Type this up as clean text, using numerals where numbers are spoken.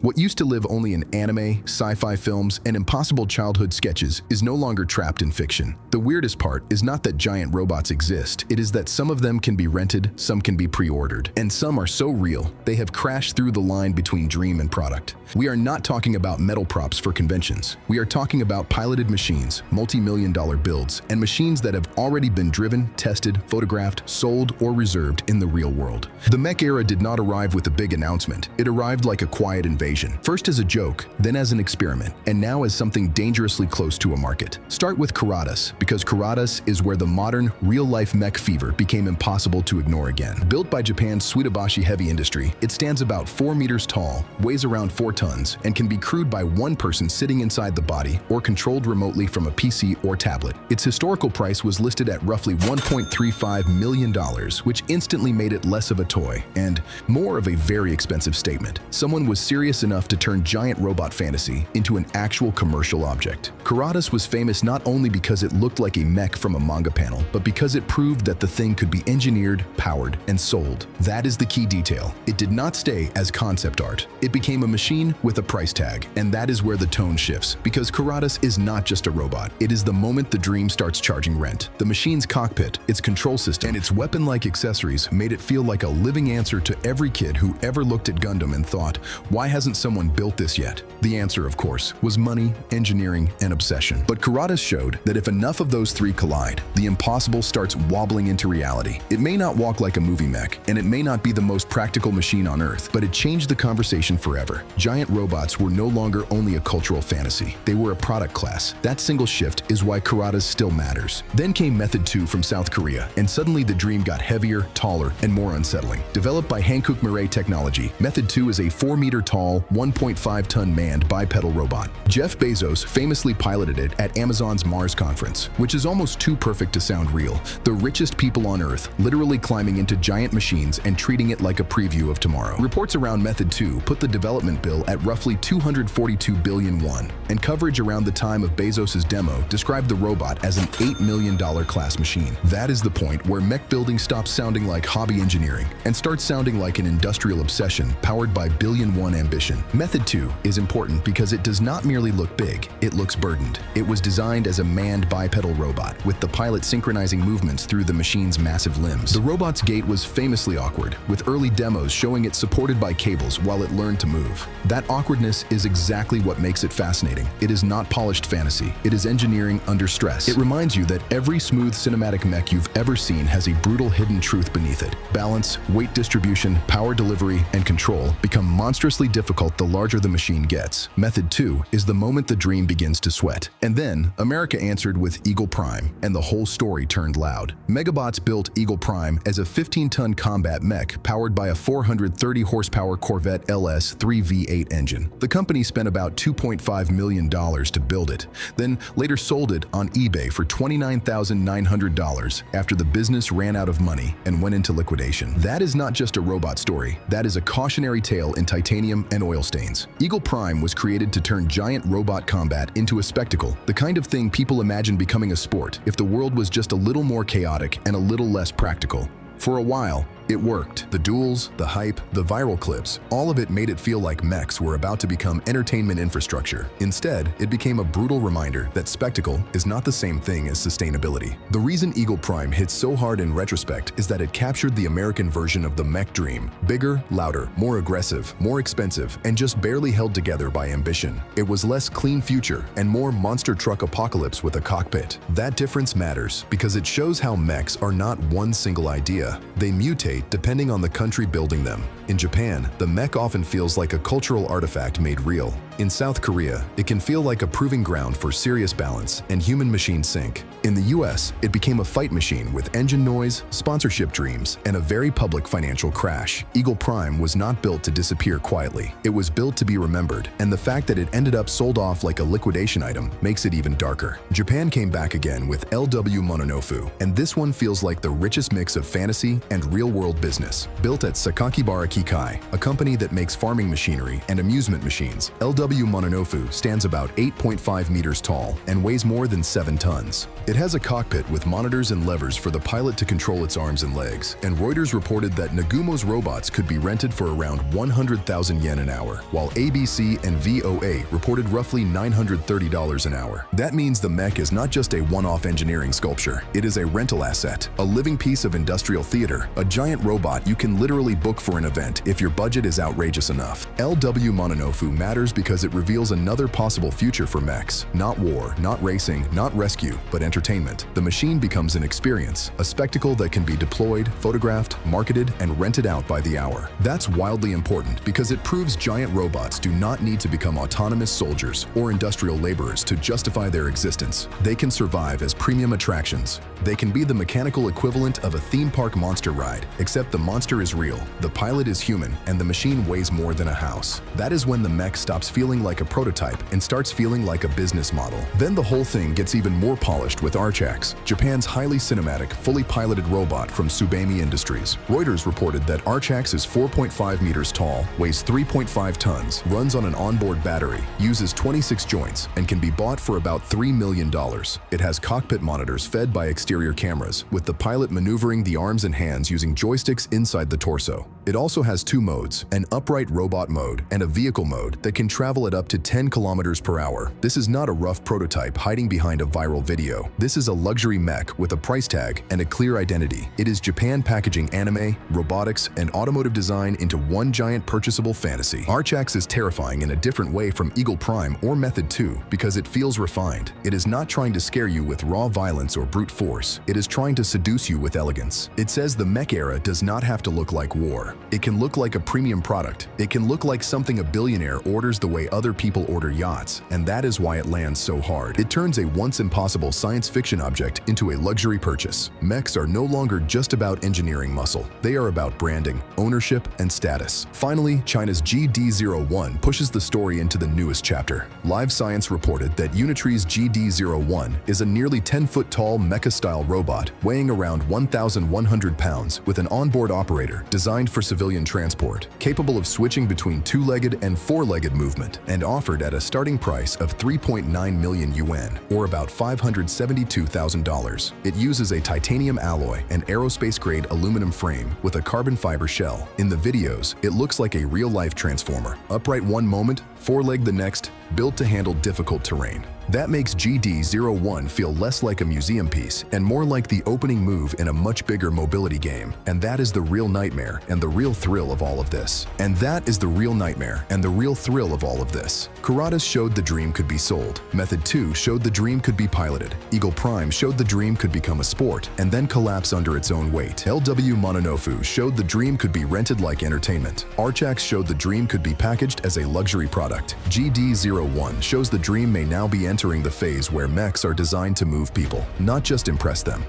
What used to live only in anime, sci-fi films, and impossible childhood sketches is no longer trapped in fiction. The weirdest part is not that giant robots exist, it is that some of them can be rented, some can be pre-ordered, and some are so real, they have crashed through the line between dream and product. We are not talking about metal props for conventions. We are talking about piloted machines, multi-million-dollar builds, and machines that have already been driven, tested, photographed, sold, or reserved in the real world. The mech era did not arrive with a big announcement. It arrived like a quiet invasion. First as a joke, then as an experiment, and now as something dangerously close to a market. Start with Kuratas, because Kuratas is where the modern, real-life mech fever became impossible to ignore again. Built by Japan's Suidabashi heavy industry, it stands about 4 meters tall, weighs around 4 tons, and can be crewed by one person sitting inside the body or controlled remotely from a PC or tablet. Its historical price was listed at roughly $1.35 million, which instantly made it less of a toy and more of a very expensive statement. Someone was serious enough to turn giant robot fantasy into an actual commercial object. Kuratas was famous not only because it looked like a mech from a manga panel, but because it proved that the thing could be engineered, powered, and sold. That is the key detail. It did not stay as concept art. It became a machine with a price tag, and that is where the tone shifts, because Kuratas is not just a robot. It is the moment the dream starts charging rent. The machine's cockpit, its control system, and its weapon-like accessories made it feel like a living answer to every kid who ever looked at Gundam and thought, why hasn't someone built this yet? The answer, of course, was money, engineering, and obsession. But Kuratas showed that if enough of those three collide, the impossible starts wobbling into reality. It may not walk like a movie mech, and it may not be the most practical machine on Earth, but it changed the conversation forever. Giant robots were no longer only a cultural fantasy. They were a product class. That single shift is why Kuratas still matters. Then came Method 2 from South Korea, and suddenly the dream got heavier, taller, and more unsettling. Developed by Hankook Mirai Technology, Method 2 is a 4-meter-tall, 1.5-ton manned bipedal robot. Jeff Bezos famously piloted it at Amazon's Mars conference, which is almost too perfect to sound real. The richest people on Earth literally climbing into giant machines and treating it like a preview of tomorrow. Reports around Method 2 put the development bill at roughly 242 billion won, and coverage around the time of Bezos's demo described the robot as an $8 million class machine. That is the point where mech building stops sounding like hobby engineering and starts sounding like an industrial obsession powered by billion-won ambition. Method 2 is important because it does not merely look big, it looks burdened. It was designed as a manned bipedal robot, with the pilot synchronizing movements through the machine's massive limbs. The robot's gait was famously awkward, with early demos showing it supported by cables while it learned to move. That awkwardness is exactly what makes it fascinating. It is not polished fantasy, it is engineering under stress. It reminds you that every smooth cinematic mech you've ever seen has a brutal hidden truth beneath it. Balance, weight distribution, power delivery, and control become monstrously difficult the larger the machine gets. Method 2 is the moment the dream begins to sweat. And then, America answered with Eagle Prime, and the whole story turned loud. Megabots built Eagle Prime as a 15-ton combat mech powered by a 430-horsepower Corvette LS 3 V8 engine. The company spent about $2.5 million to build it, then later sold it on eBay for $29,900 after the business ran out of money and went into liquidation. That is not just a robot story, that is a cautionary tale in titanium and oil stains. Eagle Prime was created to turn giant robot combat into a spectacle, the kind of thing people imagine becoming a sport if the world was just a little more chaotic and a little less practical. For a while, it worked. The duels, the hype, the viral clips, all of it made it feel like mechs were about to become entertainment infrastructure. Instead, it became a brutal reminder that spectacle is not the same thing as sustainability. The reason Eagle Prime hits so hard in retrospect is that it captured the American version of the mech dream. Bigger, louder, more aggressive, more expensive, and just barely held together by ambition. It was less clean future and more monster truck apocalypse with a cockpit. That difference matters because it shows how mechs are not one single idea. They mutate depending on the country building them. In Japan, the mech often feels like a cultural artifact made real. In South Korea, it can feel like a proving ground for serious balance and human-machine sync. In the US, it became a fight machine with engine noise, sponsorship dreams, and a very public financial crash. Eagle Prime was not built to disappear quietly. It was built to be remembered, and the fact that it ended up sold off like a liquidation item makes it even darker. Japan came back again with LW Monofu, and this one feels like the richest mix of fantasy and real-world business. Built at Sakakibara Kikai, a company that makes farming machinery and amusement machines. LW Monofu stands about 8.5 meters tall and weighs more than 7 tons. It has a cockpit with monitors and levers for the pilot to control its arms and legs, and Reuters reported that Nagumo's robots could be rented for around 100,000 yen an hour, while ABC and VOA reported roughly $930 an hour. That means the Mech is not just a one-off engineering sculpture, it is a rental asset, a living piece of industrial theater, a giant robot you can literally book for an event if your budget is outrageous enough. LW Monofu matters because it reveals another possible future for mechs. Not war, not racing, not rescue, but entertainment. The machine becomes an experience, a spectacle that can be deployed, photographed, marketed, and rented out by the hour. That's wildly important because it proves giant robots do not need to become autonomous soldiers or industrial laborers to justify their existence. They can survive as premium attractions. They can be the mechanical equivalent of a theme park monster ride, except the monster is real, the pilot is human, and the machine weighs more than a house. That is when the mech stops feeling like a prototype and starts feeling like a business model. Then the whole thing gets even more polished with Archax, Japan's highly cinematic, fully piloted robot from Tsubame Industries. Reuters reported that Archax is 4.5 meters tall, weighs 3.5 tons, runs on an onboard battery, uses 26 joints, and can be bought for about $3 million. It has cockpit monitors fed by exterior cameras, with the pilot maneuvering the arms and hands using joysticks inside the torso. It also has 2 modes, an upright robot mode and a vehicle mode that can travel at up to 10 kilometers per hour. This is not a rough prototype hiding behind a viral video. This is a luxury mech with a price tag and a clear identity. It is Japan packaging anime, robotics, and automotive design into one giant purchasable fantasy. Archax is terrifying in a different way from Eagle Prime or Method 2 because it feels refined. It is not trying to scare you with raw violence or brute force. It is trying to seduce you with elegance. It says the mech era does not have to look like war. It can look like a premium product. It can look like something a billionaire orders the way other people order yachts, and that is why it lands so hard. It turns a once impossible science fiction object into a luxury purchase. Mechs are no longer just about engineering muscle. They are about branding, ownership, and status. Finally, China's GD-01 pushes the story into the newest chapter. Live Science reported that Unitree's GD-01 is a nearly 10-foot-tall mecha-style robot weighing around 1,100 pounds with an onboard operator designed for civilian transport, capable of switching between 2-legged and 4-legged movement, and offered at a starting price of 3.9 million yuan, or about $572,000. It uses a titanium alloy and aerospace-grade aluminum frame with a carbon fiber shell. In the videos, it looks like a real-life transformer, upright one moment, 4-legged the next, built to handle difficult terrain. That makes GD-01 feel less like a museum piece and more like the opening move in a much bigger mobility game. And that is the real nightmare and the real thrill of all of this. Kuratas showed the dream could be sold. Method 2 showed the dream could be piloted. Eagle Prime showed the dream could become a sport and then collapse under its own weight. LW Monofu showed the dream could be rented like entertainment. Archax showed the dream could be packaged as a luxury product. GD-01 shows the dream may now be entering the phase where mechs are designed to move people, not just impress them.